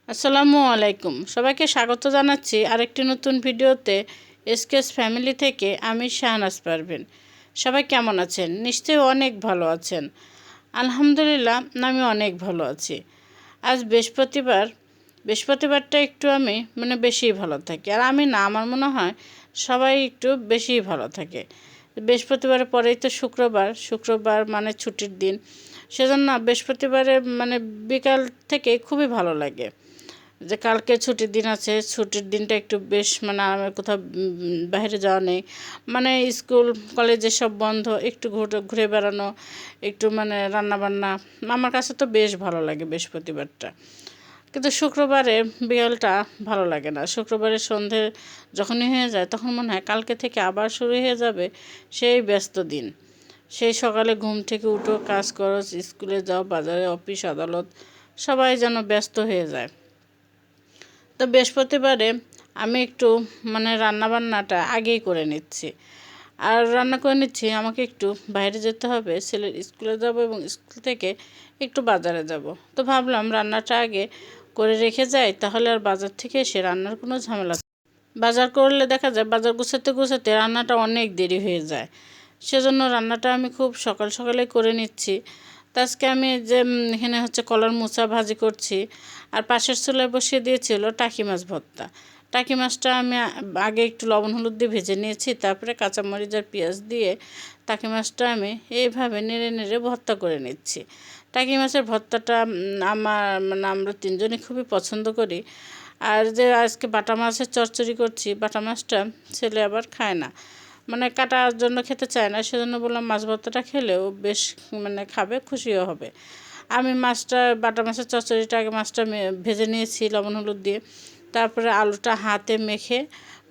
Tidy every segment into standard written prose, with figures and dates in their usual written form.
আসসালামু আলাইকুম, সবাইকে স্বাগত জানাচ্ছি আরেকটি নতুন ভিডিওতে। এসকেস ফ্যামিলি থেকে আমি শাহনাজ পারভীন। সবাই কেমন আছেন? নিশ্চয়ই অনেক ভালো আছেন। আলহামদুলিল্লাহ, আমি অনেক ভালো আছি। আজ বৃহস্পতিবারটা একটু আমি বেশিই ভালো থাকি। আর আমি না, আমার মনে হয় সবাই একটু বেশিই ভালো থাকে। বৃহস্পতিবারের পরেই তো শুক্রবার মানে ছুটির দিন। সেজন্য বৃহস্পতিবারে বিকাল থেকে খুবই ভালো লাগে যে কালকে ছুটির দিন আছে। ছুটির দিনটা একটু বেশ আমার কোথাও বাইরে যাওয়া নেই, স্কুল কলেজে সব বন্ধ, একটু ঘুরে বেড়ানো, একটু রান্নাবান্না। আমার কাছে তো বেশ ভালো লাগে বৃহস্পতিবারটা। কিন্তু শুক্রবারে বিকালটা ভালো লাগে না। শুক্রবারের সন্ধে যখনই হয়ে যায় তখন মনে হয় কালকে থেকে আবার শুরু হয়ে যাবে সেই ব্যস্ত দিন। সেই সকালে ঘুম থেকে উঠো, কাজ করো, স্কুলে যাও, বাজারে, অফিস, আদালত, সবাই যেন ব্যস্ত হয়ে যায়। তো বৃহস্পতিবারে আমি একটু রান্নাবান্নাটা আগেই করে নিচ্ছি। আর রান্না করে নিচ্ছি, আমাকে একটু বাইরে যেতে হবে, ছেলের স্কুলে যাব এবং স্কুল থেকে একটু বাজারে যাব। তো ভাবলাম রান্নাটা আগে করে রেখে যাই, তাহলে আর বাজার থেকে এসে রান্নার কোনো ঝামেলা। বাজার করলে দেখা যায় বাজার গুছাতে রান্নাটা অনেক দেরি হয়ে যায়। সেজন্য রান্নাটা আমি খুব সকালে করে নিচ্ছি। তো আজকে আমি যে এখানে কলার মোচা ভাজি করছি, আর পাশের চুলায় বসিয়ে দিয়েছিল টাকি মাছ ভর্তা। টাকি মাছটা আমি আগে একটু লবণ হলুদ দিয়ে ভেজে নিয়েছি, তারপরে কাঁচামরিচ আর পেঁয়াজ দিয়ে টাকি মাছটা আমি এইভাবে নেড়ে ভর্তা করে নিচ্ছি। টাকি মাছের ভর্তাটা আমরা তিনজনই খুবই পছন্দ করি। আর যে আজকে বাটা মাছের চচ্চড়ি করছি, বাটা মাছটা ছেলে আবার খায় না, কাটার জন্য খেতে চায় না। সেজন্য বললাম মাছ ভর্তাটা খেলেও বেশ খাবে, খুশিও হবে। আমি বাটা মাছের চচ্চড়িটা আগে মাছটা ভেজে নিয়েছি লবণ হলুদ দিয়ে, তারপরে আলুটা হাতে মেখে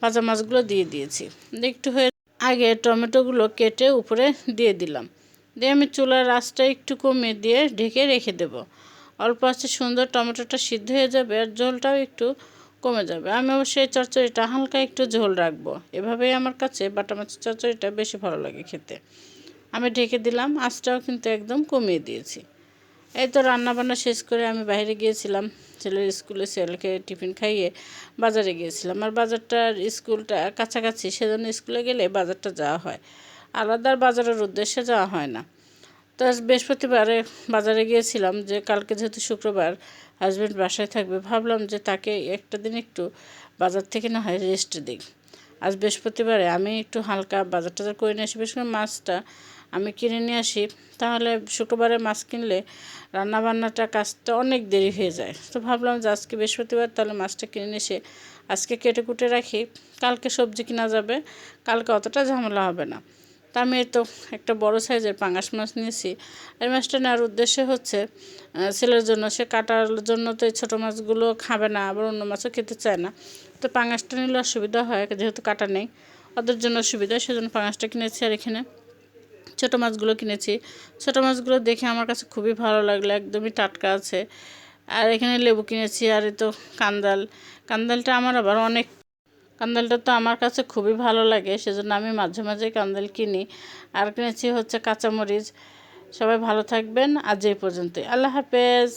ভাজা মাছগুলো দিয়ে দিয়েছি। একটু হয়ে আগে টমেটোগুলো কেটে উপরে দিয়ে দিলাম, দিয়ে আমি চুলার আঁচটা একটু কমিয়ে দিয়ে ঢেকে রেখে দেব। অল্প আঁচে সুন্দর টমেটোটা সিদ্ধ হয়ে যাবে আর ঝোলটাও একটু কমে যাবে। আমি অবশ্যই চচ্চড়িটা হালকা একটু ঝোল রাখবো। এভাবেই আমার কাছে বাটা মাছের চচ্চড়িটা বেশি ভালো লাগে খেতে। আমি ঢেকে দিলাম, আঁচটাও কিন্তু একদম কমিয়ে দিয়েছি। এই তো রান্নাবান্না শেষ করে আমি বাইরে গিয়েছিলাম ছেলের স্কুলে, ছেলেকে টিফিন খাইয়ে বাজারে গিয়েছিলাম। আর বাজারটার স্কুলটা কাছাকাছি, সেজন্য স্কুলে গেলে বাজারটা যাওয়া হয়, আলাদা বাজারের উদ্দেশ্যে যাওয়া হয় না। তো আজ বৃহস্পতিবারে বাজারে গিয়েছিলাম, যে কালকে যেহেতু শুক্রবার হাজব্যান্ড বাসায় থাকবে, ভাবলাম যে তাকে একটা দিন একটু বাজার থেকে না হয় রেস্ট দিই। আজ বৃহস্পতিবারে আমি একটু হালকা বাজার টাজার করে নিয়ে আসি, বিশেষ করে মাছটা আমি কিনে নিয়ে আসি। তাহলে শুক্রবারে মাছ কিনলে রান্নাবান্নাটা কাজটা অনেক দেরি হয়ে যায়। তো ভাবলাম যে আজকে বৃহস্পতিবার, তাহলে মাছটা কিনে নিয়ে এসে আজকে কেটে কুটে রাখি, কালকে সবজি কিনা যাবে, কালকে অতটা ঝামেলা হবে না। তা আমি তো একটা বড় সাইজের পাঙ্গাস মাছ নিয়েছি। এই মাছটা নেওয়ার উদ্দেশ্য ছেলের জন্য, সে কাটার জন্য তো এই ছোটো মাছগুলো খাবে না, আবার অন্য মাছও খেতে চায় না। তো পাঙ্গাসটা নিলে অসুবিধা হয়, যেহেতু কাটা নেই, ওদের জন্য সুবিধা, সেজন্য পাঙ্গাসটা কিনেছি। আর এখানে ছোটো মাছগুলো কিনেছি। ছোটো মাছগুলো দেখে আমার কাছে খুবই ভালো লাগলো, একদমই টাটকা আছে। আর এখানে লেবু কিনেছি। আর এই তো কান্দালটা কান্দালটা তো আমার কাছে খুবই ভালো লাগে, সেজন্য আমি মাঝে মাঝে কান্দাল কিনি। আর কিনেছি কাঁচামরিচ। সবাই ভালো থাকবেন, আজ এই পর্যন্তই, আল্লাহ হাফেজ।